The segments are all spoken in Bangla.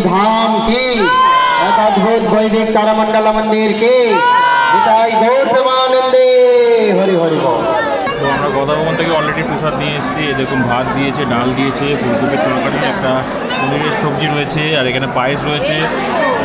धाम की एक अद्भुत वैदिक तारामंडल मंदिर की विदाई गौर प्रेमानंदे हरि हरि बोल। তো আমরা গদা ভবন থেকে অলরেডি প্রসাদ নিয়ে এসেছি। দেখুন ভাত দিয়েছে, ডাল দিয়েছে, ফুলকপির তরকারি, একটা পনিরের সবজি রয়েছে, আর এখানে পায়েস রয়েছে,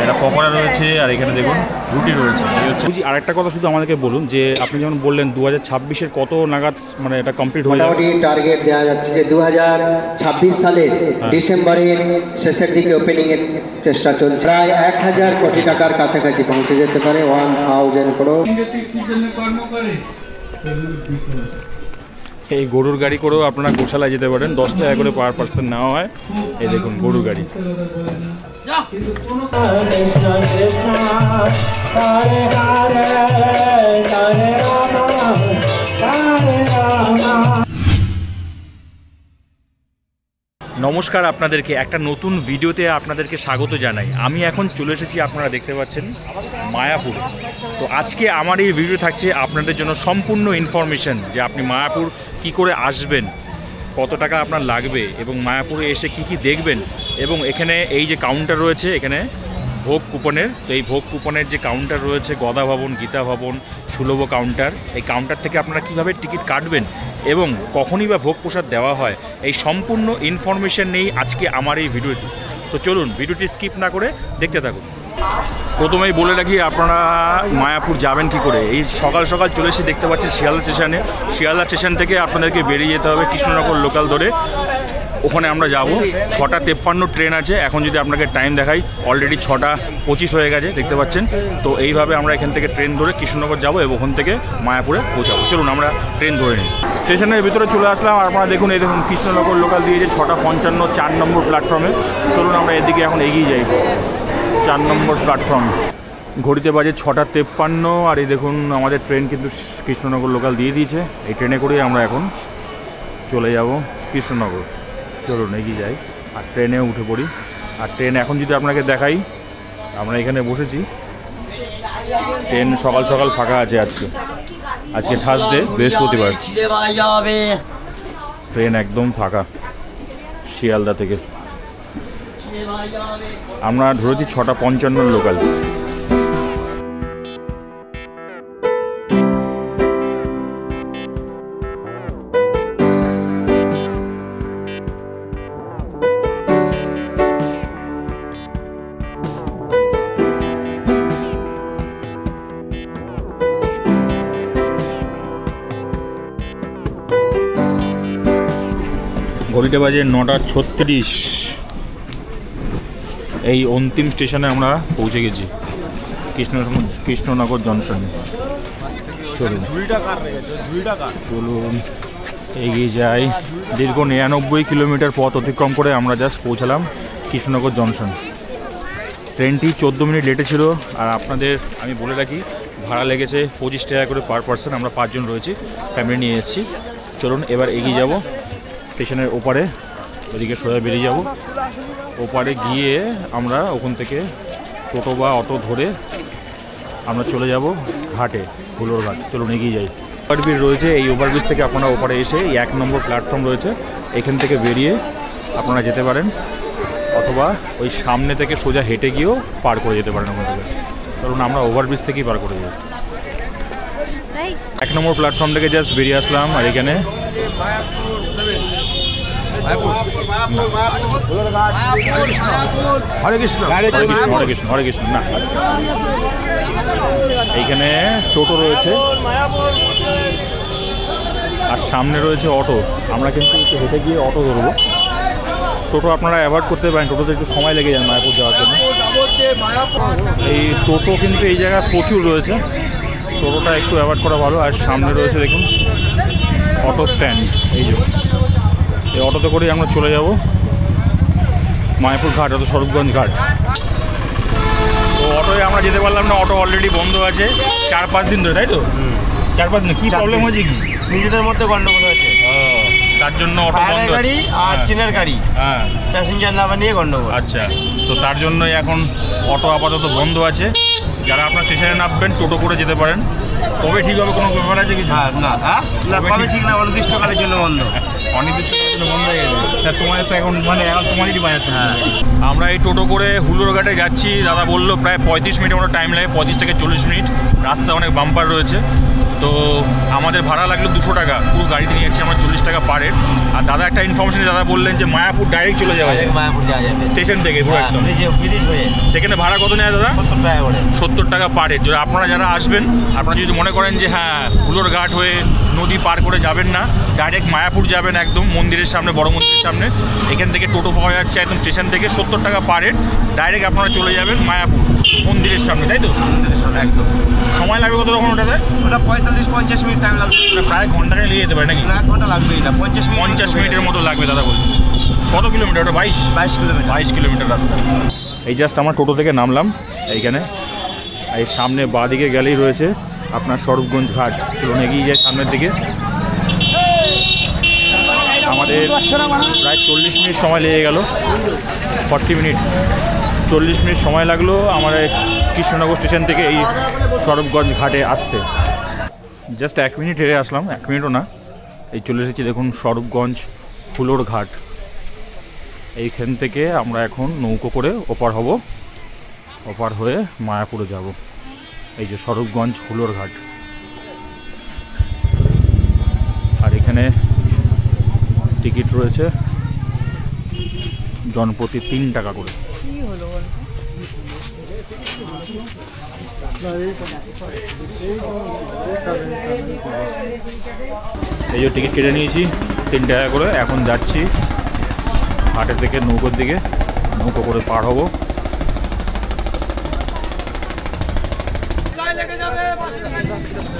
একটা পকোড়া রয়েছে, আর এখানে দেখুন রুটি রয়েছে। এই হচ্ছে আরেকটা কথা শুধু আমাদেরকে বলুন যে আপনি যেমন বললেন 2026-এর কত নাগাদ মানে এটা কমপ্লিট হয়ে যাবে? মোটামুটি টার্গেট দেওয়া যাচ্ছে যে 2026 সালের ডিসেম্বরের শেষের দিকে ওপেনিংয়ের চেষ্টা চলছে। প্রায় 1000 কোটি টাকার কাছাকাছি পৌঁছে যেতে পারে, 1000 করোড়। এই গরুর গাড়ি করেও আপনারা গোশালায় যেতে পারেন, 10 টাকা করে পার পার্সন নেওয়া হয়। এই দেখুন গরুর গাড়ি। নমস্কার, আপনাদেরকে একটা নতুন ভিডিওতে আপনাদেরকে স্বাগত জানাই। আমি এখন চলে এসেছি, আপনারা দেখতে পাচ্ছেন, মায়াপুরে। তো আজকে আমার এই ভিডিও থাকছে আপনাদের জন্য সম্পূর্ণ ইনফরমেশন যে আপনি মায়াপুর কি করে আসবেন, কত টাকা আপনার লাগবে, এবং মায়াপুরে এসে কি কি দেখবেন, এবং এখানে এই যে কাউন্টার রয়েছে এখানে ভোগ কুপনের, তো এই ভোগ কুপনের যে কাউন্টার রয়েছে গদা ভবন, গীতা ভবন, সুলভ কাউন্টার, এই কাউন্টার থেকে আপনারা কীভাবে টিকিট কাটবেন এবং কখনই বা ভোগ প্রসাদ দেওয়া হয়, এই সম্পূর্ণ ইনফরমেশন নেই আজকে আমার এই ভিডিওটি। তো চলুন ভিডিওটি স্কিপ না করে দেখতে থাকুন। প্রথমেই বলে রাখি আপনারা মায়াপুর যাবেন কি করে। এই সকাল সকাল চলে এসে দেখতে পাচ্ছি শিয়ালদা স্টেশনে। শিয়ালদা স্টেশন থেকে আপনাদেরকে বেরিয়ে যেতে হবে কৃষ্ণনগর লোকাল ধরে, ওখানে আমরা যাব। 6:53 ট্রেন আছে। এখন যদি আপনাকে টাইম দেখাই, অলরেডি 6:25 হয়ে গেছে, দেখতে পাচ্ছেন। তো এইভাবে আমরা এখান থেকে ট্রেন ধরে কৃষ্ণনগর যাব এবং ওখান থেকে মায়াপুরে পৌঁছাবো। চলুন আমরা ট্রেন ধরে নিই। স্টেশনের ভিতরে চলে আসলাম। আপনারা দেখুন, এই দেখুন কৃষ্ণনগর লোকাল দিয়েছে 6:55 4 নম্বর প্ল্যাটফর্মে। চলুন আমরা এদিকে এখন এগিয়ে যাই 4 নম্বর প্ল্যাটফর্ম। ঘড়িতে বাজে 6:53, আর এই দেখুন আমাদের ট্রেন কিন্তু কৃষ্ণনগর লোকাল দিয়ে দিয়েছে। এই ট্রেনে করেই আমরা এখন চলে যাব কৃষ্ণনগর। চলুন এগিয়ে যাই আর ট্রেনে উঠে পড়ি। আর ট্রেন এখন যদি আপনাকে দেখাই, আমরা এখানে বসেছি, ট্রেন সকাল সকাল ফাঁকা আছে। আজকে থার্সডে, বৃহস্পতিবার, ট্রেন একদম ফাঁকা শিয়ালদা থেকে। আমরা ধরেছি 6:55 লোকাল। ঘড়িতে বাজে 9:36। এই অন্তিম স্টেশনে আমরা পৌঁছে গেছি, কৃষ্ণনগর জংশনে। চলুন এগিয়ে যাই। দীর্ঘ 99 কিলোমিটার পথ অতিক্রম করে আমরা জাস্ট পৌঁছালাম কৃষ্ণনগর জংশন। ট্রেনটি 14 মিনিট লেটে ছিল। আর আপনাদের আমি বলে রাখি, ভাড়া লেগেছে 25 টাকা করে পার পার্সন। আমরা 5 জন রয়েছি, ফ্যামিলি নিয়ে এসেছি। চলুন এবার এগিয়ে যাব স্টেশনের ওপারে, ওদিকে সোজা বেরিয়ে যাব। ওপারে গিয়ে আমরা ওখান থেকে টোটো বা অটো ধরে আমরা চলে যাব ঘাটে, হুলোর ঘাট। চলুন এগিয়ে যাই। ওভারব্রিজ রয়েছে, এই ওভারব্রিজ থেকে আপনারা ওপারে এসে এই 1 নম্বর প্ল্যাটফর্ম রয়েছে, এখান থেকে বেরিয়ে আপনারা যেতে পারেন, অথবা ওই সামনে থেকে সোজা হেঁটে গিয়েও পার করে যেতে পারেন ওখান থেকে। চলুন আমরা ওভারব্রিজ থেকেই পার করে যাই। 1 নম্বর প্ল্যাটফর্ম থেকে জাস্ট বেরিয়ে আসলাম। আর এখানে হরে কৃষ্ণ না, এইখানে টোটো রয়েছে আর সামনে রয়েছে অটো। আমরা কিন্তু একটু হেঁটে গিয়ে অটো ধরবো। টোটো আপনারা অ্যাভয়েড করতে পারেন, টোটোতে একটু সময় লেগে যায় মায়াপুর যাওয়ার জন্য। এই টোটো কিন্তু এই জায়গায় প্রচুর রয়েছে, টোটোটা একটু অ্যাভয়েড করা ভালো। আর সামনে রয়েছে দেখুন অটো স্ট্যান্ড। এই অটোতে করেই আমরা চলে যাব মায়াপুর ঘাট, অত স্বরূপগঞ্জ ঘাট। তো অটোয় আমরা যেতে পারলাম না, অটো অলরেডি বন্ধ আছে 4-5 দিন ধরে, তাই তো? 4-5 দিন। কী প্রবলেম হয়েছে? কি নিজেদের মধ্যে গন্ডগোল হয়েছে, তার জন্য অটো বন্ধ আছে। আর চীনের গাড়ি, হ্যাঁ, প্যাসেঞ্জার না নিয়ে গন্ডগোল। আচ্ছা, তো তার জন্যই এখন অটো আপাতত বন্ধ আছে। যারা আপনার স্টেশনে নামবেন টোটো করে যেতে পারেন। তবে ঠিক হবে, কোনো ব্যাপার আছে কিছু? না তবে ঠিক না, অনির্দিষ্টকালের জন্য বন্ধ। অনির্দিষ্টকালের জন্য বন্ধ হয়ে গেছে। তা তোমাদের তো এখন মানে এখন তোমাদেরই বাজাতে হবে। আমরা এই টোটো করে হুলোরঘাটে যাচ্ছি। দাদা বললো প্রায় 35 মিনিটের মতো টাইম লাগে, 35 থেকে 40 মিনিট। রাস্তা অনেক বাম্পার রয়েছে। তো আমাদের ভাড়া লাগলো 200 টাকা, পুরো গাড়িতে নিয়ে যাচ্ছি আমরা 40 টাকা পার হেড। আর দাদা একটা ইনফরমেশন দাদা বললেন যে মায়াপুর ডাইরেক্ট চলে যাওয়া যায়, মায়াপুর যাওয়া যাবে স্টেশন থেকে পুরো একদম ব্রিজ হয়ে। সেখানে ভাড়া কত নেয় দাদা? 70 টাকা করে। 70 টাকা পার হেড। যদি আপনারা যারা আসবেন, আপনারা যদি মনে করেন যে হ্যাঁ হুলোরঘাট হয়ে নদী পার করে যাবেন না, ডাইরেক্ট মায়াপুর যাবেন একদম মন্দিরের সামনে, বড় মন্দিরের সামনে, এখান থেকে টোটো পাওয়া যাচ্ছে একদম স্টেশন থেকে 70 টাকা পার হেড। ডাইরেক্ট আপনারা চলে যাবেন মায়াপুর মন্দিরের সামনে, তাই তো? একদম। সময় লাগবে কত তখন ওটাতে? ওটা 45-50 মিনিট টাইম লাগবে। প্রায় ঘন্টায় নিয়ে যেতে পারে নাকি? 1 ঘন্টা লাগবে, এটা 50 মিনিটের মতো লাগবে দাদা বলছে। কত কিলোমিটার ওটা? 22 কিলোমিটার। 22 কিলোমিটার রাস্তা। এই জাস্ট আমার টোটো থেকে নামলাম এইখানে। এই সামনে বাঁ দিকে গেলেই রয়েছে আপনার স্বরূপগঞ্জ ঘাট, চলুন এগিয়ে যায় সামনের দিকে। আমাদের প্রায় 40 মিনিট সময় লেগে গেল, 40 মিনিট 40 মিনিট সময় লাগলো আমাদের কৃষ্ণনগর স্টেশন থেকে এই স্বরূপগঞ্জ ঘাটে আসতে। জাস্ট 1 মিনিট হেরে আসলাম, 1 মিনিটও না। এই চলে এসেছি দেখুন স্বরূপগঞ্জ হুলোর ঘাট। এইখান থেকে আমরা এখন নৌকো করে ওপার হব, ওপার হয়ে মায়াপুরে যাব। এই যে স্বরূপগঞ্জ হুলোর ঘাট। আর এখানে টিকিট রয়েছে জনপ্রতি 3 টাকা করে। এই যে টিকিট কেটে নিয়েছি 3 টাকা করে। এখন যাচ্ছি ঘাটের দিকে, নৌকোর দিকে। নৌকো করে পার হব।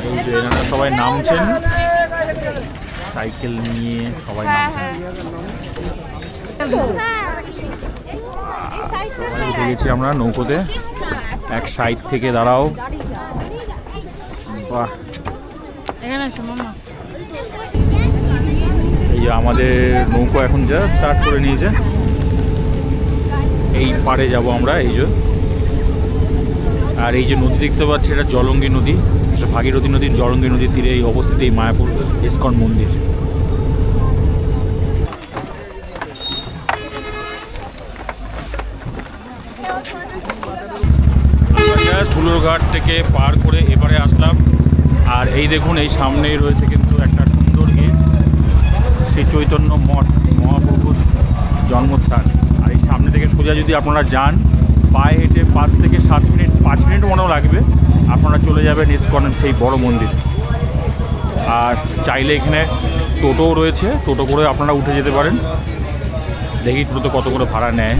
এই যে এনারা সবাই নামছেন, সাইকেল নিয়ে সবাই নামছেন। সবাই উঠে গেছি আমরা নৌকোতে। এক সাইড থেকে দাঁড়াও। বাহ, এই যে আমাদের নৌকো এখন যা স্টার্ট করে নিয়েছে। এই পাড়ে যাব আমরা। এই যে আর এই যে নদী দেখতে পাচ্ছি, এটা জলঙ্গি নদী, এটা ভাগীরথী নদীর জলঙ্গি নদীর তীরে এই অবস্থিত এই মায়াপুর ইস্কন মন্দির। হুলোরঘাট থেকে পার করে এবারে আসলাম। আর এই দেখুন এই সামনেই রয়েছে কিন্তু একটা সুন্দর গেট, শ্রী চৈতন্য মঠ, মহাপ্রভুর জন্মস্থান। আর এই সামনে থেকে সোজা যদি আপনারা যান, পায়ে হেঁটে 5 থেকে 7 মিনিট, 5 মিনিট মনেও লাগবে, আপনারা চলে যাবেন ইস্কনের সেই বড় মন্দির। আর চাইলে এখানে টোটোও রয়েছে, টোটো করে আপনারা উঠে যেতে পারেন। দেখি টোটো কত করে ভাড়া নেয়।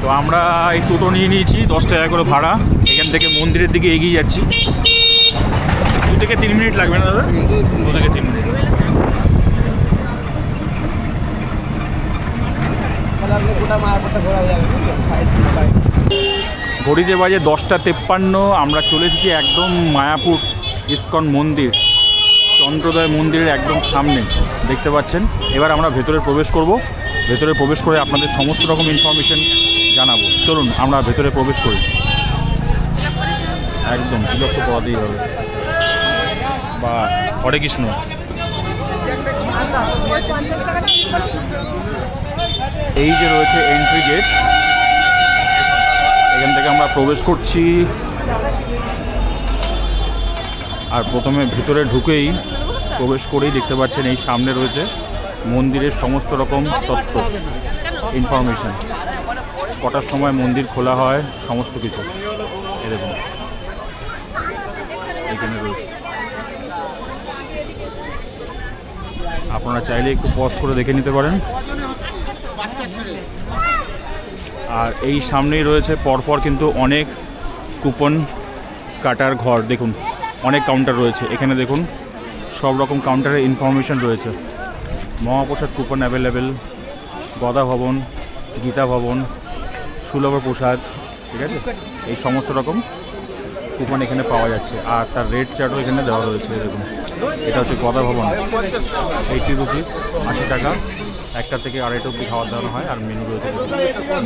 তো আমরা এই টোটো নিয়ে নিয়েছি 10 টাকা করে ভাড়া। এখান থেকে মন্দিরের দিকে এগিয়ে যাচ্ছি। 2 থেকে 3 মিনিট লাগবে না দাদা? 2 থেকে 3 মিনিট। ঘড়িতে বাজে 10টা 53। আমরা চলে এসেছি একদম মায়াপুর ইস্কন মন্দির, চন্দ্রোদয় মন্দিরের একদম সামনে দেখতে পাচ্ছেন। এবার আমরা ভেতরে প্রবেশ করব। ভেতরে প্রবেশ করে আপনাদের সমস্ত রকম ইনফরমেশন জানাবো। চলুন আমরা ভেতরে প্রবেশ করি। একদম তিলক তো পড়াতেই হবে। বা হরে কৃষ্ণ। এই যে রয়েছে এন্ট্রি গেট, এখান থেকে আমরা প্রবেশ করছি। আর প্রথমে ভিতরে ঢুকেই প্রবেশ করেই দেখতে পাচ্ছেন এই সামনে রয়েছে মন্দিরের সমস্ত রকম তথ্য, ইনফরমেশন, কটার সময় মন্দির খোলা হয়, সমস্ত কিছু এরকম এখানে রয়েছে। আপনারা চাইলে একটু পজ করে দেখে নিতে পারেন। আর এই সামনেই রয়েছে পরপর কিন্তু অনেক কুপন কাটার ঘর। দেখুন অনেক কাউন্টার রয়েছে এখানে। দেখুন সব রকম কাউন্টারের ইনফরমেশন রয়েছে। মহাপ্রসাদ কুপন অ্যাভেলেবেল, গদা ভবন, গীতা ভবন, সুলভ প্রসাদ, ঠিক আছে, এই সমস্ত রকম কুপন এখানে পাওয়া যাচ্ছে। আর তার রেট চার্টও এখানে দেওয়া রয়েছে। দেখুন এটা হচ্ছে গদা ভবন, 80 রুপিস, 80 টাকা। একটা থেকে আড়াইটা অবধি খাওয়া দাওয়া হয়। আর মেনু রয়েছে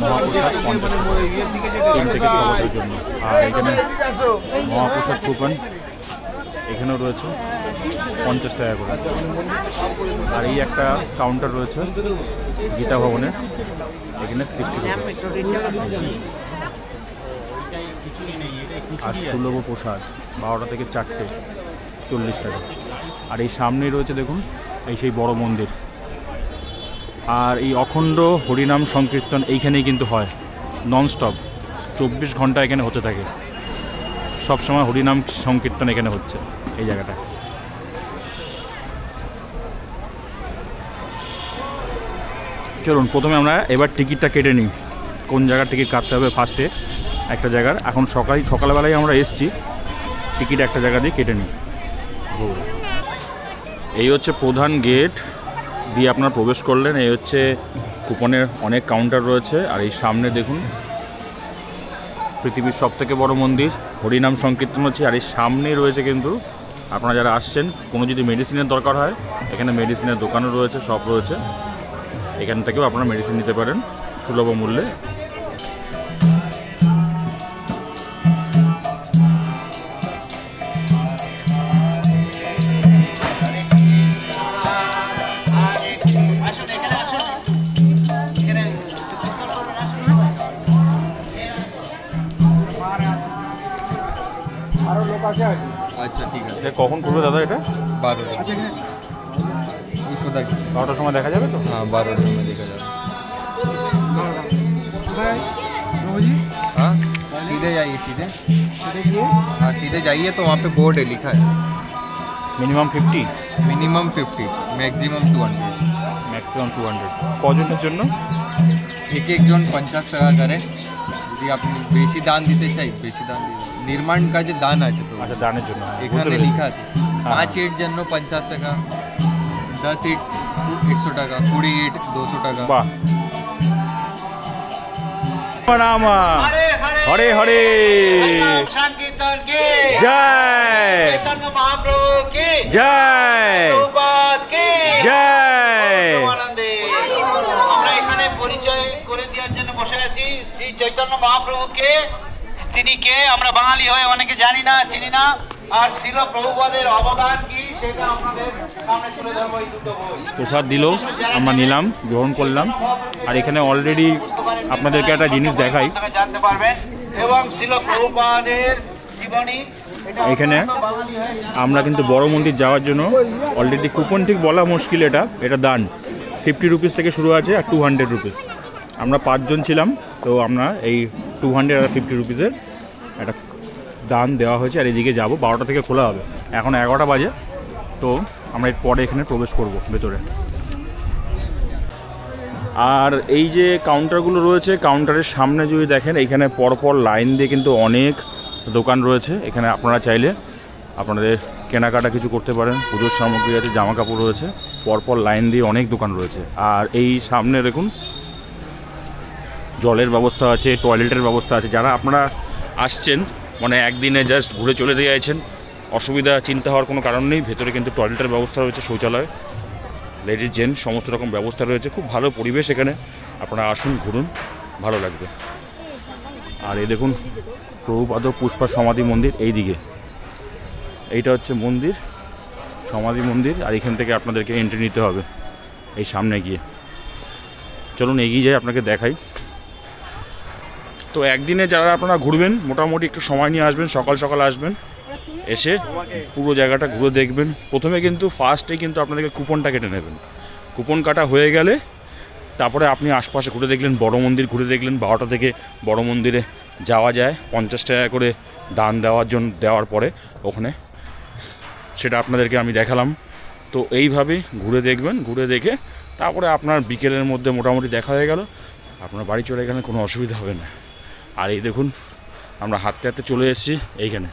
মহাপ্রসাদ 50 টাকা 3 থেকে 6 বছরের জন্য। আর এখানে মহাপ্রসাদ কুপন এখানেও রয়েছে 50 টাকা করে। আর এই একটা কাউন্টার রয়েছে গীতা ভবনের, এখানে 60 টাকা। আর সুলভ প্রসাদ 12টা থেকে 4টে 40 টাকা। আর এই সামনেই রয়েছে দেখুন এই সেই বড় মন্দির। আর এই অখণ্ড হরিনাম সংকীর্তন এইখানেই কিন্তু হয় ননস্টপ, 24 ঘন্টা এখানে হতে থাকে। সবসময় হরিনাম সংকীর্তন এখানে হচ্ছে এই জায়গাটা। চলুন প্রথমে আমরা এবার টিকিটটা কেটে নিই। কোন জায়গার টিকিট কাটতে হবে? ফার্স্টে একটা জায়গার, এখন সকালবেলায় আমরা এসছি, টিকিট একটা জায়গা দিয়ে কেটে নিই। এই হচ্ছে প্রধান গেট দিয়ে আপনারা প্রবেশ করলেন। এই হচ্ছে কুপনের অনেক কাউন্টার রয়েছে। আর এই সামনে দেখুন পৃথিবীর সবথেকে বড় মন্দির, হরিনাম সংকীর্তন হচ্ছে। আর এই সামনে রয়েছে কিন্তু আপনারা যারা আসছেন কোনো যদি মেডিসিনের দরকার হয়, এখানে মেডিসিনের দোকানও রয়েছে, সব রয়েছে। এখান থেকেও আপনারা মেডিসিন নিতে পারেন সুলভ মূল্যে। আচ্ছা ঠিক আছে। কখন করবে দাদা এটা? 12টা। 12টার সময় দেখা যাবে তো? हाँ 12 में देखा जाए। हाँ सीधे जाइए, सीधे हाँ सीधे जाइए तो वहाँ पे बोर्ड है, लिखा है মিনিমাম 50, मिनिमम 50, मैक्सिमम 200। ম্যাক্সিমাম 200। কজনের জন্য? एक एक जन 50 টাকা করে। যদি আপনি বেশি দান দিতে চাই বেশি দান দিবেন। নির্মাণ কাজে দান আছে তো। আচ্ছা, দানের জন্য এখানে লেখা আছে 5 ইট জন্য 50 টাকা, 10 ইট 100 টাকা, 20 ইট 200 টাকা। বাহ। রাম হরে হরে সংকীর্তন কি জয়, চৈতন্য মহাপ্রভু কি জয়, প্রভুপাদ কি জয়। আনন্দে আমরা এখানে পরিচয় করে দেওয়ার জন্য বসে আছি শ্রী চৈতন্য মহাপ্রভুকে। তিনি কে আমরা বাঙালি হয়ে অনেকে জানি না, চিনি না। আর শিল প্রভুপাদের অবদান কি সেটা আপনাদের সামনে তুলে ধরবো এই দুটো বই। প্রসাদ দিল, আমরা নিলাম, গ্রহণ করলাম। আর এখানে অলরেডি আপনাদেরকে একটা জিনিস দেখাই, জানতে পারবেন এবং শিল প্রভুপাদের জীবনী। এখানে আমরা কিন্তু বড় মন্দির যাওয়ার জন্য অলরেডি কুপন ঠিক বলা মুশকিল, এটা দান 50 রুপিস থেকে শুরু আছে আর 200 রুপিস। আমরা 5 জন ছিলাম, তো আমরা এই 200 আর 50 রুপিসের একটা দান দেওয়া হয়েছে। আর এদিকে যাবো, 12টা থেকে খোলা হবে, এখন 11টা বাজে। তো আমরা এর পরে এখানে প্রবেশ করব ভেতরে। আর এই যে কাউন্টারগুলো রয়েছে, কাউন্টারের সামনে যদি দেখেন এইখানে পরপর লাইন দিয়ে কিন্তু অনেক দোকান রয়েছে। এখানে আপনারা চাইলে আপনাদের কেনাকাটা কিছু করতে পারেন, পুজোর সামগ্রী আছে, জামা কাপড় রয়েছে, পরপর লাইন দিয়ে অনেক দোকান রয়েছে। আর এই সামনে দেখুন জলের ব্যবস্থা আছে, টয়লেটের ব্যবস্থা আছে। যারা আপনারা আসছেন মানে একদিনে জাস্ট ঘুরে চলে দিয়ে যাচ্ছেন, অসুবিধা চিন্তা হওয়ার কোনো কারণ নেই। ভেতরে কিন্তু টয়লেটের ব্যবস্থা রয়েছে, শৌচালয়, লেডিস জেন্টস সমস্ত রকম ব্যবস্থা রয়েছে। খুব ভালো পরিবেশ এখানে, আপনারা আসুন, ঘুরুন, ভালো লাগবে। আর এই দেখুন প্রভুপাদ পুষ্পা সমাধি মন্দির, এই দিকে এইটা হচ্ছে মন্দির, সমাধি মন্দির। আর এখান থেকে আপনাদেরকে এন্ট্রি নিতে হবে এই সামনে গিয়ে। চলুন এগিয়ে যাই, আপনাকে দেখাই। তো একদিনে যারা আপনারা ঘুরবেন মোটামুটি একটু সময় নিয়ে আসবেন, সকাল সকাল আসবেন, এসে পুরো জায়গাটা ঘুরে দেখবেন। প্রথমে কিন্তু ফার্স্টে কিন্তু আপনাদেরকে কুপনটা কেটে নেবেন। কুপন কাটা হয়ে গেলে তারপরে আপনি আশপাশে ঘুরে দেখলেন, বড় মন্দির ঘুরে দেখলেন। 12টা থেকে বড় মন্দিরে যাওয়া যায় 50 টাকা করে দান দেওয়ার পরে ওখানে, সেটা আপনাদেরকে আমি দেখালাম। তো এইভাবে ঘুরে দেখবেন, ঘুরে দেখে তারপরে আপনার বিকেলের মধ্যে মোটামুটি দেখা হয়ে গেল, আপনার বাড়ি চলে গেলে কোনো অসুবিধা হবে না। আর এই দেখুন আমরা হাঁটতে হাঁটতে চলে এসেছি এইখানে,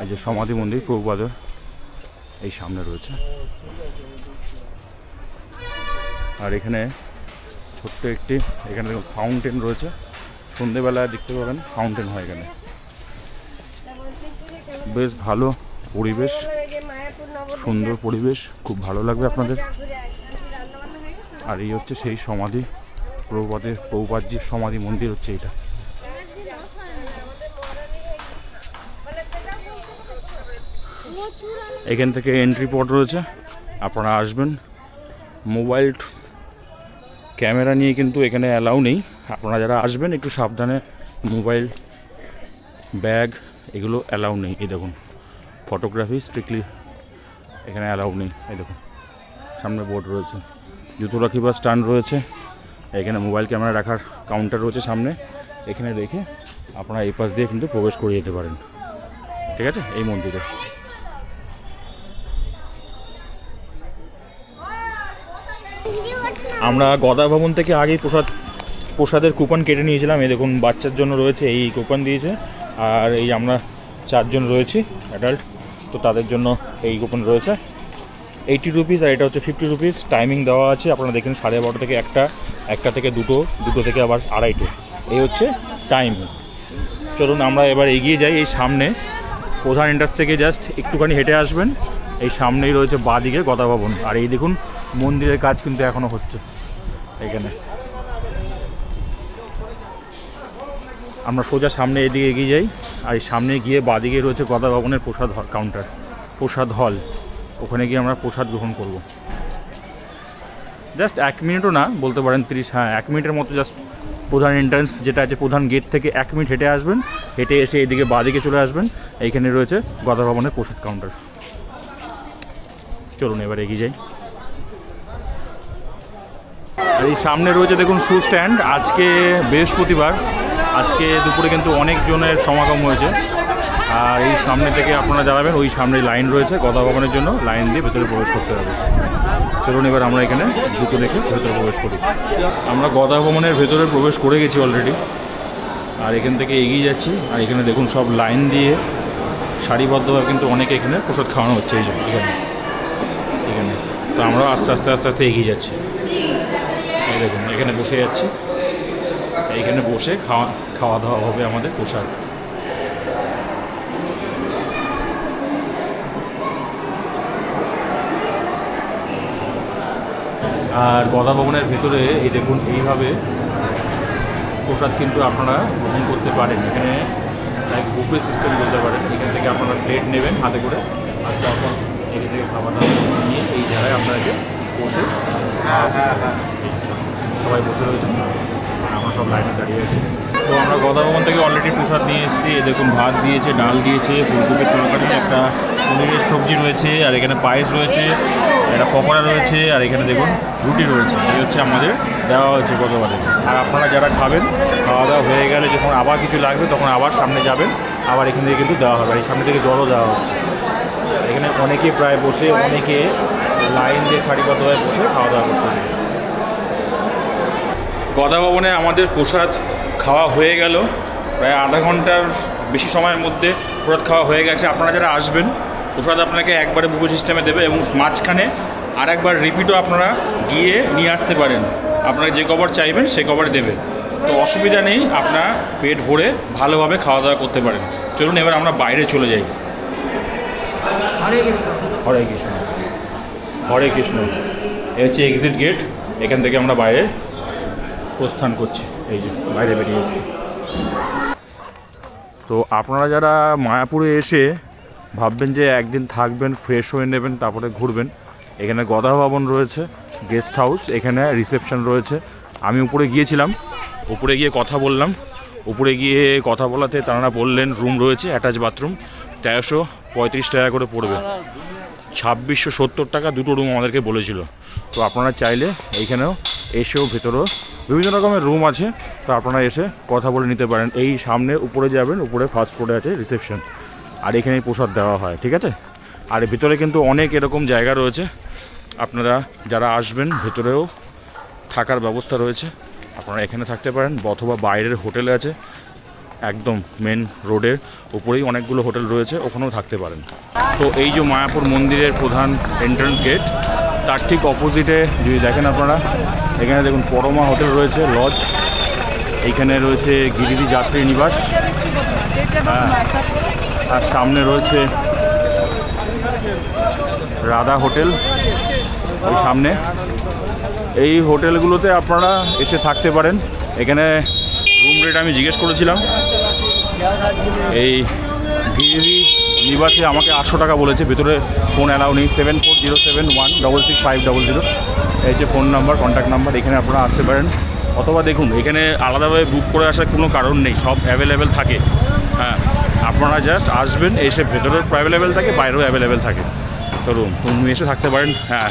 এই যে সমাধি মন্দির প্রভুপাদের এই সামনে রয়েছে। আর এখানে ছোট্ট একটি এখানে দেখুন ফাউন্টেন রয়েছে, সন্ধেবেলায় দেখতে পাবেন ফাউন্টেন হয় এখানে। বেশ ভালো পরিবেশ, সুন্দর পরিবেশ, খুব ভালো লাগবে আপনাদের। আর এই হচ্ছে সেই সমাধি, প্রভুপাদজির সমাধি মন্দির হচ্ছে এটা। এখান থেকে এন্ট্রি পথ রয়েছে, আপনারা আসবেন। মোবাইল ক্যামেরা নিয়ে কিন্তু এখানে অ্যালাউ নেই। আপনারা যারা আসবেন একটু সাবধানে, মোবাইল, ব্যাগ এগুলো অ্যালাউ নেই। এই দেখুন, ফটোগ্রাফি স্ট্রিক্টলি এখানে অ্যালাউ নেই। এই দেখুন সামনে বোর্ড রয়েছে, জুতো রাখিবার স্ট্যান্ড রয়েছে, এখানে মোবাইল ক্যামেরা রাখার কাউন্টার রয়েছে সামনে। এখানে রেখে আপনারা এই পাশ দিয়ে কিন্তু প্রবেশ করে যেতে পারেন, ঠিক আছে, এই মন্দিরে। আমরা গদা ভবন থেকে আগেই প্রসাদের কুপন কেটে নিয়েছিলাম। এই দেখুন বাচ্চার জন্য রয়েছে, এই কুপন দিয়েছে। আর এই আমরা 4 জন রয়েছি অ্যাডাল্ট, তো তাদের জন্য এই কুপন রয়েছে 80 রুপিস, আর এটা হচ্ছে 50 রুপিস। টাইমিং দেওয়া আছে, আপনারা দেখেন 12:30 থেকে 1টা থেকে 2টো থেকে আবার 2:30। এই হচ্ছে টাইম। চলুন আমরা এবার এগিয়ে যাই। এই সামনে প্রধান এন্ট্রান্স থেকে জাস্ট একটুখানি হেঁটে আসবেন, এই সামনেই রয়েছে বাঁদিকে গদা ভবন। আর এই দেখুন মন্দিরের কাজ কিন্তু এখনও হচ্ছে এখানে। আমরা সোজা সামনে এদিকে এগিয়ে যাই, আর এই সামনে গিয়ে বাঁদিকে রয়েছে গদা ভবনের প্রসাদ কাউন্টার, প্রসাদ হল। ওখানে গিয়ে আমরা প্রসাদ গ্রহণ করব। জাস্ট 1 মিনিটও না বলতে পারেন, 1 মিনিটের মতো। জাস্ট প্রধান এন্ট্রান্স যেটা আছে, প্রধান গেট থেকে 1 মিনিট হেঁটে আসবেন, হেঁটে এসে এদিকে বাঁদিকে চলে আসবেন, এইখানে রয়েছে গদা ভবনের প্রসাদ কাউন্টার। চলুন এবার এগিয়ে যাই। আর এই সামনে রয়েছে দেখুন শু স্ট্যান্ড। আজকে বৃহস্পতিবার, আজকে দুপুরে কিন্তু অনেক জনের সমাগম হয়েছে। আর এই সামনে থেকে আপনারা দাঁড়াবেন, ওই সামনে লাইন রয়েছে গদা ভবনের জন্য, লাইন দিয়ে ভেতরে প্রবেশ করতে হবে। চলুন এবার আমরা এখানে জুতো রেখে ভেতরে প্রবেশ করি। আমরা গদা ভবনের ভেতরে প্রবেশ করে গেছি অলরেডি, আর এখান থেকে এগিয়ে যাচ্ছি। আর এখানে দেখুন সব লাইন দিয়ে সারিবদ্ধভাবে কিন্তু অনেকে এখানে প্রসাদ খাওয়ানো হচ্ছে। এই যে এখানে তো আমরাও আস্তে আস্তে এগিয়ে যাচ্ছি। এই দেখুন এখানে বসে যাচ্ছি, এইখানে বসে খাওয়া দাওয়া হবে আমাদের প্রসাদ। আর গদা ভবনের ভেতরে এই দেখুন এইভাবে প্রসাদ কিন্তু আপনারা গ্রহণ করতে পারেন। এখানে লাইক বুফে সিস্টেম বলতে পারেন। এখান থেকে আপনারা প্লেট নেবেন হাতে করে, আর তখন এখান থেকে খাবার দাবার নিয়ে এই জায়গায় আপনাকে বসে সবাই বসে রয়েছেন, আমরা সব লাইনে দাঁড়িয়ে আছি। তো আমরা গদা ভবন থেকে অলরেডি প্রসাদ নিয়ে এসেছি। দেখুন ভাত দিয়েছে, ডাল দিয়েছে, ফুলকপির তরকারি, একটা পনিরের সবজি রয়েছে, আর এখানে পায়েস রয়েছে, একটা পকোড়া রয়েছে, আর এখানে দেখুন রুটি রয়েছে। এই হচ্ছে আমাদের দেওয়া হয়েছে গতবারে। আর আপনারা যারা খাবেন, খাওয়া দাওয়া হয়ে গেলে যখন আবার কিছু লাগবে তখন আবার সামনে যাবেন, আবার এখান থেকে কিন্তু দেওয়া হবে। এই সামনে থেকে জলও দেওয়া হচ্ছে। এখানে অনেকে প্রায় বসে, অনেকে লাইন দিয়ে সারিবদ্ধভাবে বসে খাওয়া দাওয়া করছে। গদা ভবনে আমাদের প্রসাদ খাওয়া হয়ে গেল, প্রায় আধা ঘন্টার বেশি সময়ের মধ্যে প্রসাদ খাওয়া হয়ে গেছে। আপনারা যারা আসবেন, প্রসাদ আপনাকে একবারে বুফে সিস্টেমে দেবে, এবং মাঝখানে আর একবার রিপিটও আপনারা গিয়ে নিয়ে আসতে পারেন। আপনারা যে কবার চাইবেন সে কবারে দেবে, তো অসুবিধা নেই, আপনারা পেট ভরে ভালোভাবে খাওয়া দাওয়া করতে পারেন। চলুন এবার আমরা বাইরে চলে যাই। হরে কৃষ্ণ, হরে কৃষ্ণ। এই হচ্ছে এক্সিট গেট, এখান থেকে আমরা বাইরে প্রস্থান করছি। এই যে বাইরে বেরিয়ে এসেছি। তো আপনারা যারা মায়াপুরে এসে ভাববেন যে একদিন থাকবেন, ফ্রেশ হয়ে নেবেন, তারপরে ঘুরবেন, এখানে গদা ভবন রয়েছে, গেস্ট হাউস, এখানে রিসেপশন রয়েছে। আমি উপরে গিয়েছিলাম, উপরে গিয়ে কথা বললাম। উপরে গিয়ে কথা বলাতে তারা বললেন রুম রয়েছে, অ্যাটাচ বাথরুম, 1335 টাকা করে পড়বে, 2670 টাকা দুটো রুম আমাদেরকে বলেছিল। তো আপনারা চাইলে এইখানেও এসেও ভেতরেও বিভিন্ন রকমের রুম আছে, তো আপনারা এসে কথা বলে নিতে পারেন। এই সামনে উপরে যাবেন, উপরে ফার্স্ট ফ্লোরে আছে রিসেপশন, আর এখানেই প্রসাদ দেওয়া হয়, ঠিক আছে। আর ভিতরে কিন্তু অনেক এরকম জায়গা রয়েছে, আপনারা যারা আসবেন ভেতরেও থাকার ব্যবস্থা রয়েছে, আপনারা এখানে থাকতে পারেন, অথবা বাইরের হোটেলে আছে, একদম মেন রোডের উপরেই অনেকগুলো হোটেল রয়েছে, ওখানেও থাকতে পারেন। তো এই যে মায়াপুর মন্দিরের প্রধান এন্ট্রান্স গেট, তার ঠিক অপোজিটে যদি দেখেন আপনারা, এখানে দেখুন পরমা হোটেল রয়েছে, লজ, এইখানে রয়েছে গিরিডি যাত্রী নিবাস, আর সামনে রয়েছে রাধা হোটেল ওই সামনে। এই হোটেলগুলোতে আপনারা এসে থাকতে পারেন। এখানে রুম রেট আমি জিজ্ঞেস করেছিলাম, এই ভিভি নিবাসে আমাকে 800 টাকা বলেছে। ভেতরে ফোন অ্যালাউ নেই। 7407166500 এই যে ফোন নাম্বার, কন্ট্যাক্ট নাম্বার। এখানে আপনারা আসতে পারেন, অথবা দেখুন এখানে আলাদাভাবে বুক করে আসার কোনো কারণ নেই, সব অ্যাভেলেবেল থাকে। হ্যাঁ, আপনারা জাস্ট আসবেন, এসে ভেতরেও অ্যাভেলেবেল থাকে, বাইরেও অ্যাভেলেবেল থাকে। তো রুম এসে থাকতে পারেন। হ্যাঁ,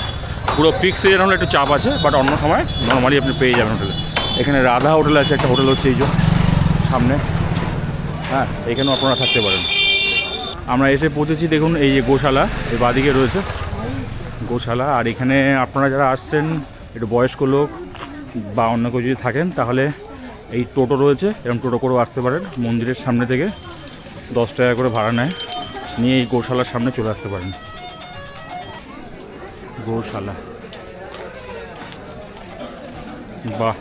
পুরো পিক সিজন হলে একটু চাপ আছে, বাট অন্য সময় নর্মালি আপনি পেয়ে যাবেন হোটেলে। এখানে রাধা হোটেল আছে, একটা হোটেল হচ্ছে এই যে সামনে। হ্যাঁ, এখানেও আপনারা থাকতে পারেন। আমরা এসে পৌঁছেছি, দেখুন এই যে গোশালা, এই বাদিকে রয়েছে গোশালা। আর এখানে আপনারা যারা আসছেন একটু বয়স্ক লোক বা অন্য কেউ যদি থাকেন, তাহলে এই টোটো রয়েছে, এরকম টোটো করেও আসতে পারেন। মন্দিরের সামনে থেকে 10 টাকা করে ভাড়া নেয়, নিয়ে এই গোশালার সামনে চলে আসতে পারেন। গোশালা, বাহ,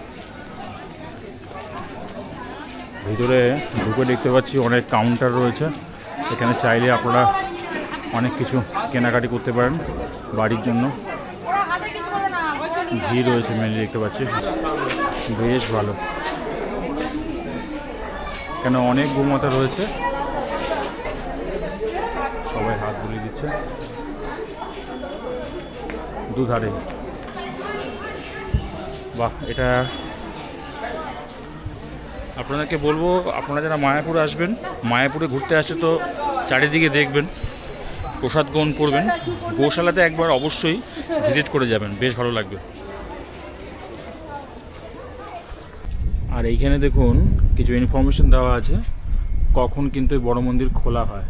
ভিতরে ঢুকে দেখতে পাচ্ছি অনেক কাউন্টার রয়েছে। এখানে চাইলে আপনারা অনেক কিছু কেনাকাটি করতে পারেন বাড়ির জন্য। ভিড় রয়েছে মেনলি দেখতে পাচ্ছি, বেশ ভালো। এখানে অনেক গোমাতা রয়েছে, সবাই হাত বুলিয়ে দিচ্ছে দুধারে। বাহ, এটা আপনাদেরকে বলবো, আপনারা যারা মায়াপুরে আসবেন, মায়াপুরে ঘুরতে আসে তো চারিদিকে দেখবেন, প্রসাদ গ্রহণ করবেন, গোশালাতে একবার অবশ্যই ভিজিট করে যাবেন, বেশ ভালো লাগবে। আর এইখানে দেখুন কিছু ইনফরমেশন দেওয়া আছে কখন কিন্তু এই বড় মন্দির খোলা হয়।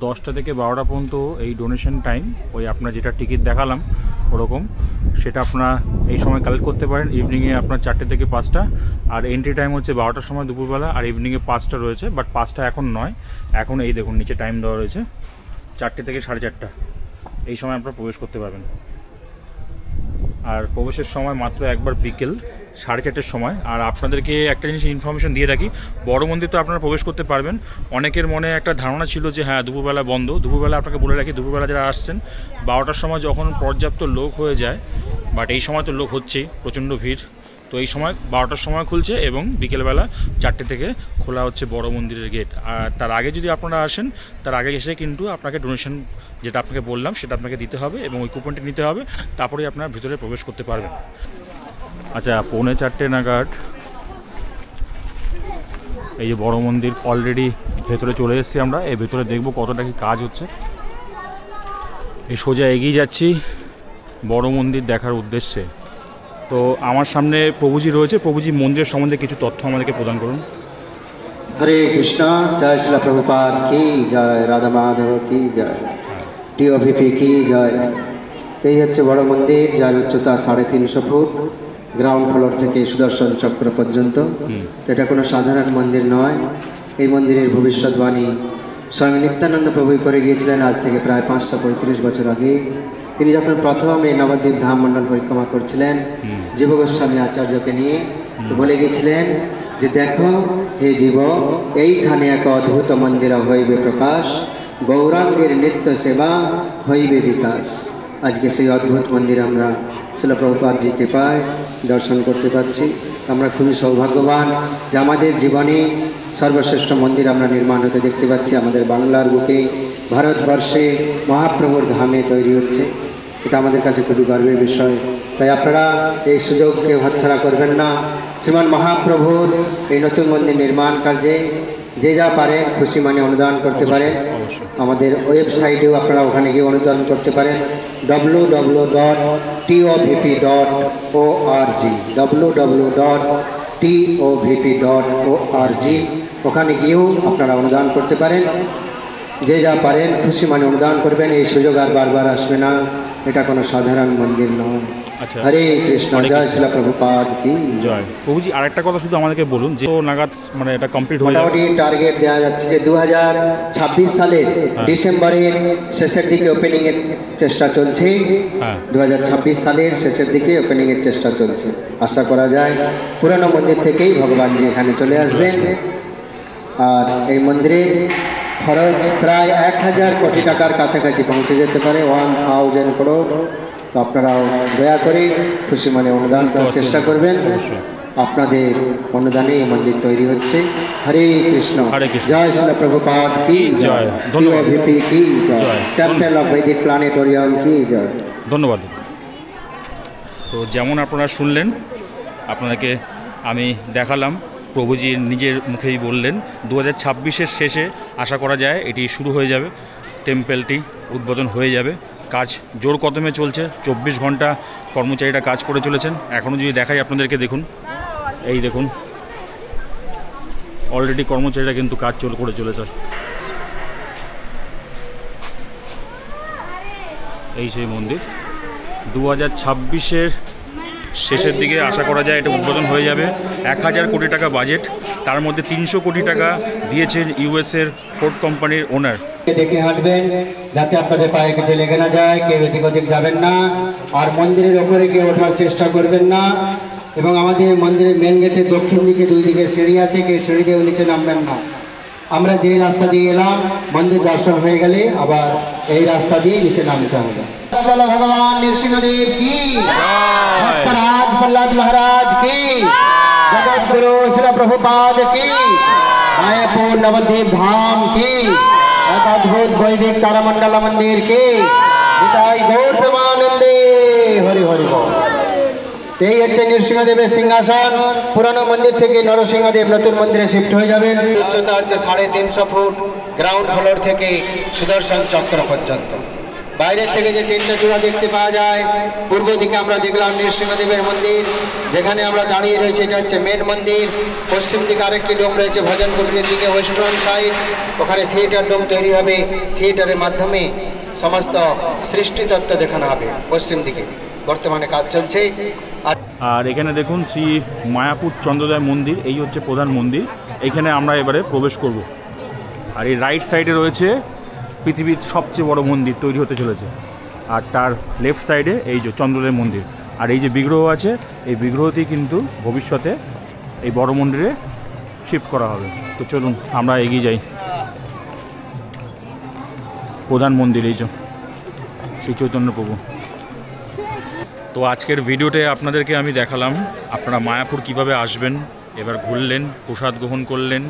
10টা থেকে 12টা পর্যন্ত এই ডোনেশন টাইম, ওই আপনার যেটা টিকিট দেখালাম ওরকম, সেটা আপনারা এই সময় কালেক্ট করতে পারেন। ইভিনিংয়ে আপনার 4টে থেকে 5টা, আর এন্ট্রি টাইম হচ্ছে 12টার সময় দুপুরবেলা, আর ইভিনিংয়ে 5টা রয়েছে, বাট 5টা এখন নয়, এখন এই দেখুন নিচে টাইম দেওয়া রয়েছে 4টে থেকে 4:30। এই সময় আপনারা প্রবেশ করতে পারবেন। আর প্রবেশের সময় মাত্র একবার বিকেল 4:30টার সময়। আর আপনাদেরকে একটা জিনিস ইনফরমেশন দিয়ে রাখি, বড় মন্দির তো আপনারা প্রবেশ করতে পারবেন। অনেকের মনে একটা ধারণা ছিল যে হ্যাঁ দুপুরবেলা বন্ধ। দুপুরবেলা আপনাকে বলে রাখি, দুপুরবেলা যারা আসছেন 12টার সময় যখন পর্যাপ্ত লোক হয়ে যায়, বাট এই সময় তো লোক হচ্ছেই, প্রচণ্ড ভিড়। তো এই সময় 12টার সময় খুলছে এবং বিকেলবেলা 4টে থেকে খোলা হচ্ছে বড় মন্দিরের গেট। আর তার আগে যদি আপনারা আসেন, তার আগে এসে কিন্তু আপনাকে ডোনেশন যেটা আপনাকে বললাম সেটা আপনাকে দিতে হবে এবং ওই কুপনটি নিতে হবে, তারপরেই আপনারা ভিতরে প্রবেশ করতে পারবেন। আচ্ছা, 3:45 নাগাদ এই যে বড় মন্দির অলরেডি ভেতরে চলে এসেছি আমরা। এই ভেতরে দেখব কতটা কি কাজ হচ্ছে। এই সোজা এগিয়ে যাচ্ছি বড় মন্দির দেখার উদ্দেশ্যে। তো আমার সামনে প্রভুজি রয়েছে, প্রভুজি মন্দিরের সম্বন্ধে কিছু তথ্য আমাদেরকে প্রদান করুন। हरे कृष्णा, जय श्री प्रभुपाद की जय, राधा माधव की जय, टीओपीपी की जय। এই হচ্ছে বড় মন্দির, যার উচ্চতা 350 ফুট, গ্রাউন্ড ফ্লোর থেকে সুদর্শন চক্র পর্যন্ত। এটা কোনো সাধারণ মন্দির নয়। এই মন্দিরের ভবিষ্যৎবাণী স্বয়ং নিত্যানন্দ প্রভু করে গিয়েছিলেন আজ থেকে প্রায় 535 বছর আগে। তিনি যখন প্রথম এই নবদ্বীপ ধাম মণ্ডল পরিক্রমা করছিলেন জীব গোস্বামী আচার্যকে নিয়ে, বলে গিয়েছিলেন যে দেখো হে জীব, এইখানে এক অদ্ভুত মন্দির হইবে প্রকাশ, গৌরাঙ্গের নিত্য সেবা হইবে বিকাশ। আজকে সেই অদ্ভুত মন্দির আমরা শ্রীল প্রভুপাদজি কৃপায় দর্শন করতে পারছি। আমরা খুবই সৌভাগ্যবান যে আমাদের জীবনে সর্বশ্রেষ্ঠ মন্দির আমরা নির্মাণ হতে দেখতে পাচ্ছি। আমাদের বাংলার বুকে, ভারতবর্ষে মহাপ্রভুর ধামে তৈরি হচ্ছে। এটা আমাদের কাছে খুবই গর্বের বিষয়। তাই আপনারা এই সুযোগকে হাতছাড়া করবেন না। শ্রীমান মহাপ্রভুর এই নতুন মন্দির নির্মাণ কার্যে যে যা পারেন খুশি মানে অনুদান করতে পারেন। আমাদের ওয়েবসাইটেও আপনারা ওখানে গিয়ে অনুদান করতে পারেন, www.tovp.org, www.tovp.org। ওখানে গিয়েও আপনারা অনুদান করতে পারেন। যে যা পারেন খুশি মানে অনুদান করবেন। এই সুযোগ আর বারবার আসবে না, এটা কোনো সাধারণ মন্দির নয়। আচ্ছা, হরে কৃষ্ণ, জয় শ্রী প্রভুপাদ কি জয়। প্রভুজি আরেকটা কথা শুধু আমাদেরকে বলুন, যে নাগাদ মানে এটা কমপ্লিট হয়ে যাবে? মোটামুটি টার্গেট দেওয়া যাচ্ছে যে 2026 সালের ডিসেম্বরের শেষের দিকে ওপেনিংয়ের চেষ্টা চলছে। 2026 সালের শেষের দিকে ওপেনিংয়ের চেষ্টা চলছে। আশা করা যায় পুরানো মন্দির থেকেই ভগবানজি এখানে চলে আসবেন। আর এই মন্দিরে খরচ প্রায় 1000 কোটি টাকার কাছাকাছি পৌঁছে যেতে পারে, 1000 করোড়। তো আপনারাও দয়া করে খুশি মনে অনুদান করার চেষ্টা করবেন। আপনাদের অনুদানে এই মন্দির তৈরি হচ্ছে। হরে কৃষ্ণ, হরে কৃষ্ণ। জয় শ্রীল প্রভুপাদ কি জয়, ধন্যবাদ। ভিপি কি জয়, জয়। টেম্পল অফ বৈদিক প্ল্যানেটোরিয়াম কি জয়। ধন্যবাদ। তো যেমন আপনারা শুনলেন, আপনাদেরকে আমি দেখালাম, প্রভুজি নিজের মুখেই বললেন 2026-এর শেষে আশা করা যায় এটি শুরু হয়ে যাবে, টেম্পেলটি উদ্বোধন হয়ে যাবে। কাজ জোর কদমে চলছে, 24 ঘন্টা কর্মচারীরা কাজ করে চলেছেন। এখনও যদি দেখাই আপনাদেরকে, দেখুন, এই দেখুন অলরেডি কর্মচারীরা কিন্তু কাজ করে চলেছে। এই সেই মন্দির 2026-এর শেষের দিকে আশা করা যায় এটা উদ্বোধন হয়ে যাবে। 1000 কোটি টাকা বাজেট, তার মধ্যে 300 কোটি টাকা দিয়েছেন ইউএসের ফোর্ড কোম্পানির ওনার। দেখে হাঁটবেন যাতে আপনাদের পায়ে কিছু লেগে না যায়, কেউ এদিক ওদিক যাবেন না, আর মন্দিরের ওপরে কেউ ওঠার চেষ্টা করবেন না। এবং আমাদের মন্দিরের মেন গেটের দক্ষিণ দিকে 2 দিকে সিঁড়ি আছে, কেউ সিঁড়ি দিয়ে নিচে নামবেন না। আমরা যে রাস্তা দিয়ে এলাম, মন্দির দর্শন হয়ে গেলে আবার এই রাস্তা দিয়ে নিচে নামতে হবে। চলো ভগবান নৃসিংহদেব কি, ভক্তরাজ প্রহ্লাদ মহারাজ কি, জগৎ গুরু শ্রী প্রভুপাদ কি, मायापुर नवद्वीप धाम की, एक अद्भुत वैदिक तारामंडल मंदिर की, निताई गौर प्रेमानंदे हरि हरि बोल। এই হচ্ছে নৃসিংহদেবের সিংহাসন। পুরানো মন্দির থেকে নরসিংহদেব নতুন মন্দিরে শিফট হয়ে যাবেন। উচ্চতা হচ্ছে 350 ফুট, গ্রাউন্ড ফ্লোর থেকে সুদর্শন চক্র পর্যন্ত। বাইরের থেকে যে 3টা চূড়া দেখতে পাওয়া যায়, পূর্ব দিকে আমরা দেখলাম নৃসিংহদেবের মন্দির, যেখানে আমরা দাঁড়িয়ে রয়েছে এটা হচ্ছে মেন মন্দির। পশ্চিম দিকে আরেকটি ডোম রয়েছে ভজন কুটিরের দিকে, ওয়েস্টার্ন সাইড, ওখানে থিয়েটার ডোম তৈরি হবে। থিয়েটারের মাধ্যমে সমস্ত সৃষ্টিতত্ত্ব দেখানো হবে পশ্চিম দিকে। বর্তমানে কাজ চলছে। আর এখানে দেখুন শ্রী মায়াপুর চন্দ্রোদয় মন্দির, এই হচ্ছে প্রধান মন্দির। এইখানে আমরা এবারে প্রবেশ করব। আর এই রাইট সাইডে রয়েছে পৃথিবীর সবচেয়ে বড় মন্দির তৈরি হতে চলেছে, আর তার লেফট সাইডে এই যে চন্দ্রোদয় মন্দির। আর এই যে বিগ্রহ আছে, এই বিগ্রহটি কিন্তু ভবিষ্যতে এই বড় মন্দিরে শিফট করা হবে। তো চলুন আমরা এগিয়ে যাই। প্রধান মন্দির এই যে শ্রী চৈতন্য প্রভু। তো আজকের ভিডিওতে আপনাদেরকে আমি দেখালাম আপনারা মায়াপুর কিভাবে আসবেন, এবার ঘুরলেন, প্রসাদ গ্রহণ করলেন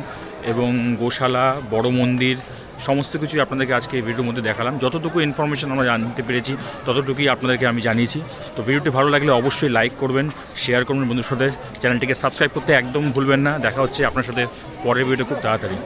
এবং গোশালা, বড় মন্দির সমস্ত কিছুই আপনাদেরকে আজকে এই ভিডিওর মধ্যে দেখালাম। যতটুকু ইনফরমেশন আমরা জানতে পেরেছি ততটুকুই আপনাদেরকে আমি জানিয়েছি। তো ভিডিওটি ভালো লাগলে অবশ্যই লাইক করবেন, শেয়ার করবেন বন্ধুর সাথে, চ্যানেলটিকে সাবস্ক্রাইব করতে একদম ভুলবেন না। দেখা হচ্ছে আপনার সাথে পরের ভিডিও খুব তাড়াতাড়ি।